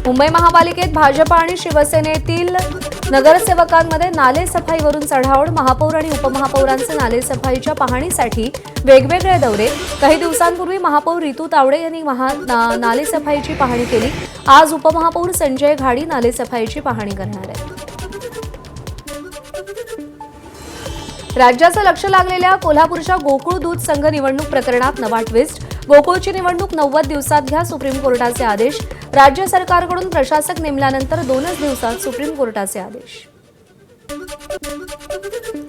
मुंबई महापालिकेत भाजप आणि शिवसेनेतील नगरसेवकांमध्ये नाले सफाईवरून चढाओढ। महापौर आणि उपमहापौरांचे नाले सफाईच्या पाहणीसाठी वेगवेगळे दौरे। काही दिवसांपूर्वी महापौर रितू तावडे यांनी नाले सफाईची पाहणी केली। आज उपमहापौर संजय घाडी नाले सफाईची पाहणी करणार आहेत। राज्याचं लक्ष लागलेल्या कोल्हापूरच्या गोकुळ दूध संघ निवडणूक प्रकरणात नवा ट्विस्ट। गोकुळची निवडणूक 90 दिवसात घ्या, सुप्रीम कोर्टाचे आदेश। राज्य सरकारकडून प्रशासक नेमल्यानंतर 2च दिवसात सुप्रीम कोर्टाचे आदेश।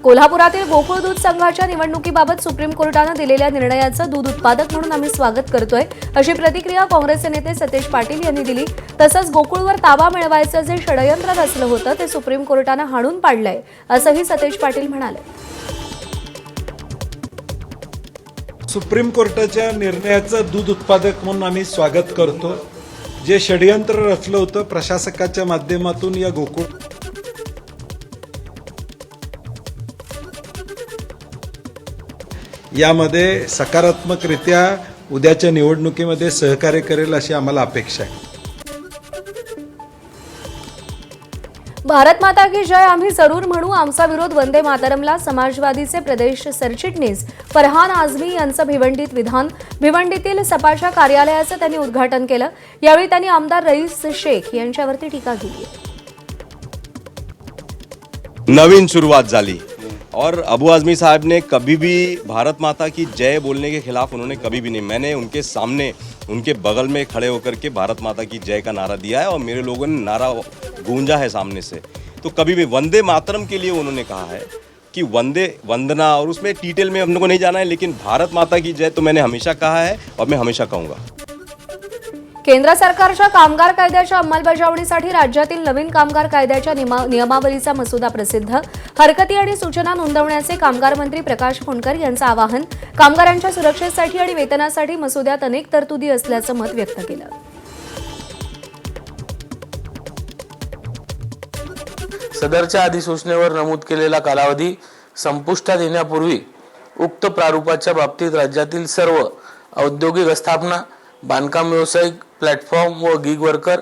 कोल्हापुरातील गोकुळ दूध संघाच्या निवडणुकीबाबत सुप्रीम कोर्टाने दिलेल्या निर्णयाचं दूध उत्पादक म्हणून आम्ही स्वागत करतोय, अशी प्रतिक्रिया काँग्रेसचे नेते सतेज पाटील यांनी दिली। तसंच गोकुळवर ताबा मिळवायचं जे षडयंत्र रचलं होतं ते सुप्रीम कोर्टाने हाणून पाडलंय, असंही सतेज पाटील म्हणाले। सुप्रीम कोर्टाच्या निर्णयाचं दूध उत्पादक म्हणून आम्ही स्वागत करतो। जे षडयंत्र रचलं होतं प्रशासकाच्या माध्यमातून या गोकुळ यामध्ये सकारात्मकरित्या उद्याच्या निवडणुकीमध्ये सहकार्य करेल अशी आम्हाला अपेक्षा आहे। भारत माता की जय आम्ही जरूर म्हणू, आमचा विरोध वंदे मातरमला। समाजवादीचे प्रदेश सरचिटणीस फरहान आझमी यांचं भिवंडीत विधान। भिवंडीतील सपाच्या कार्यालयाचं त्यांनी उद्घाटन केलं। यावेळी त्यांनी आमदार रईस शेख यांच्यावरती टीका केली। नवीन शुरुआत झाली और अबू आजमी साहब ने कभी भी भारत माता की जय बोलने के खिलाफ उन्होंने कभी भी नहीं। मैंने उनके सामने उनके बगल में खड़े होकर के भारत माता की जय का नारा दिया है और मेरे लोगों ने नारा गूंजा है सामने से। तो कभी भी वंदे मातरम के लिए उन्होंने कहा है कि वंदे वंदना, और उसमें डिटेल में हम लोग को नहीं जाना है, लेकिन भारत माता की जय तो मैंने हमेशा कहा है और मैं हमेशा कहूँगा। केंद्र सरकारच्या कामगार कायद्याच्या अंमलबजावणीसाठी राज्यातील नवीन कामगार कायद्याच्या नियमावलीचा मसुदा प्रसिद्ध। हरकती आणि सूचना नोंदवण्याचे कामगार मंत्री प्रकाश फोंडकर यांचं आवाहन। कामगारांच्या सुरक्षेसाठी आणि वेतनासाठी मसुद्यात अनेक तरतुदी असल्याचं मत व्यक्त केलं। सदरच्या अधिसूचनेवर नमूद केलेला कालावधी संपुष्टात येण्यापूर्वी उक्त प्रारूपाच्या बाबतीत राज्यातील सर्व औद्योगिक आस्थापना, बांधकाम व्यावसायिक, प्लॅटफॉर्म व गिग वर्कर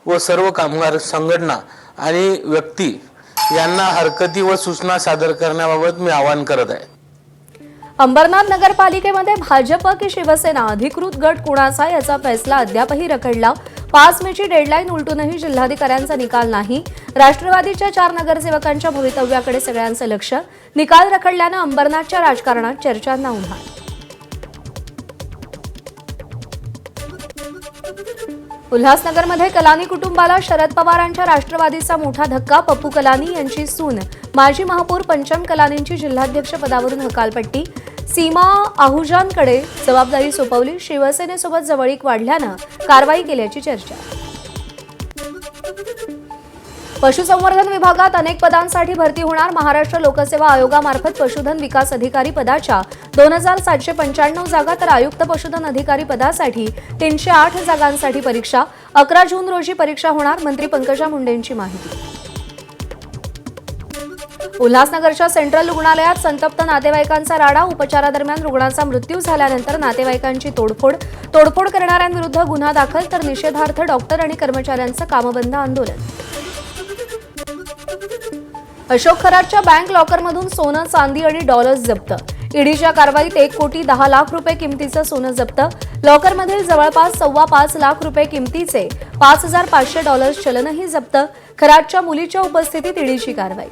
व सर्व कामगार संघटना आणि व्यक्ती यांना हरकती व सूचना सादर करण्याबाबत मी आवाहन करत आहे। अंबरनाथ नगरपालिकेमध्ये भाजप की शिवसेना अधिकृत गट कुणाचा याचा फैसला अद्यापही रखडला। 5 मेची डेडलाईन उलटूनही जिल्हाधिकाऱ्यांचा निकाल नाही। राष्ट्रवादीच्या 4 नगरसेवकांच्या भवितव्याकडे सगळ्यांचं लक्ष। निकाल रखडल्यानं अंबरनाथच्या राजकारणात चर्चांना उधाण। उल्हासनगरमध्ये कलानी कुटुंबाला शरद पवारांच्या राष्ट्रवादीचा मोठा धक्का। पप्पू कलानी यांची सून माजी महापौर पंचम कलानींची जिल्हाध्यक्ष पदावरून हकालपट्टी। सीमा आहुजांकडे जबाबदारी सोपवली। शिवसेनेसोबत जवळीक वाढल्यानं कारवाई केल्याची चर्चा। पशुसंवर्धन विभागात अनेक पदांसाठी भरती होणार। महाराष्ट्र लोकसेवा आयोगामार्फत पशुधन विकास अधिकारी पदाच्या 2795 जागा, तर आयुक्त पशुधन अधिकारी पदासाठी 308 जागांसाठी परीक्षा। 11 जून रोजी परीक्षा होणार। मंत्री पंकजा मुंडेंची माहिती। उल्हासनगरच्या सेंट्रल रुग्णालयात संतप्त नातेवाईकांचा राडा। उपचारादरम्यान रुग्णाचा मृत्यू झाल्यानंतर नातेवाईकांची तोडफोड करणाऱ्यांविरुद्ध गुन्हा दाखल, तर निषेधार्थ डॉक्टर आणि कर्मचाऱ्यांचं कामबंद आंदोलन। अशोक खरातच्या बँक लॉकरमधून सोनं, चांदी आणि डॉलर्स जप्त। ईडीच्या कारवाईत 1 कोटी 10 लाख रुपये किमतीचं सोनं जप्त। लॉकरमधील जवळपास 5.25 लाख रुपये किमतीचे 5500 डॉलर्स चलनही जप्त। खरातच्या मुलीच्या उपस्थितीत ईडीची कारवाई।